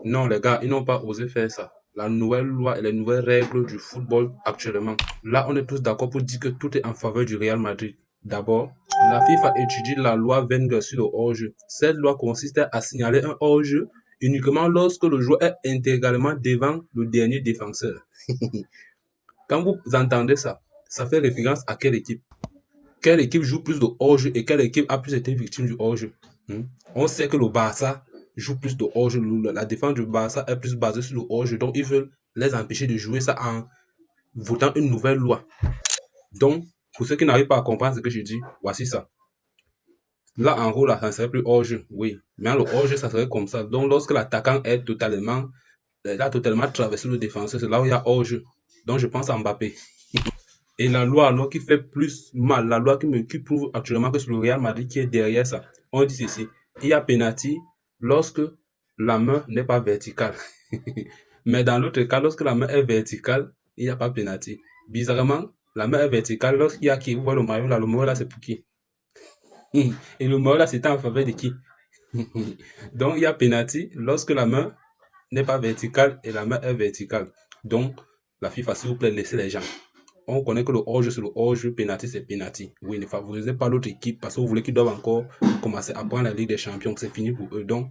Non, les gars, ils n'ont pas osé faire ça. La nouvelle loi et les nouvelles règles du football actuellement. Là, on est tous d'accord pour dire que tout est en faveur du Real Madrid. D'abord, la FIFA étudie la loi Wenger sur le hors-jeu. Cette loi consiste à signaler un hors-jeu uniquement lorsque le joueur est intégralement devant le dernier défenseur. Quand vous entendez ça, ça fait référence à quelle équipe? Quelle équipe joue plus de hors-jeu et quelle équipe a plus été victime du hors-jeu? On sait que le Barça joue plus de hors-jeu. La défense du Barça est plus basée sur le hors-jeu. Donc, ils veulent les empêcher de jouer ça en votant une nouvelle loi. Donc, pour ceux qui n'arrivent pas à comprendre ce que je dis, voici ça. Là, en gros, là, ça ne serait plus hors-jeu, oui. Mais le hors-jeu, ça serait comme ça. Donc, lorsque l'attaquant est a totalement traversé le défenseur, c'est là où il y a hors-jeu. Donc, je pense à Mbappé. Et la loi, alors, qui fait plus mal, la loi qui prouve actuellement que c'est le Real Madrid qui est derrière ça, on dit ceci. Il y a penalty lorsque la main n'est pas verticale. Mais dans l'autre cas, lorsque la main est verticale, il n'y a pas penalty. Bizarrement, la main est verticale lorsqu'il y a qui, vous voyez le maillot là, c'est pour qui? Et le maillot là, c'était en faveur de qui? Donc, il y a penalty lorsque la main n'est pas verticale et la main est verticale. Donc, la FIFA, s'il vous plaît, laissez les gens. On connaît que le hors-jeu, c'est le hors-jeu, penalty, c'est penalty. Oui, ne favorisez pas l'autre équipe parce que vous voulez qu'ils doivent encore commencer à prendre la Ligue des Champions. C'est fini pour eux. Donc,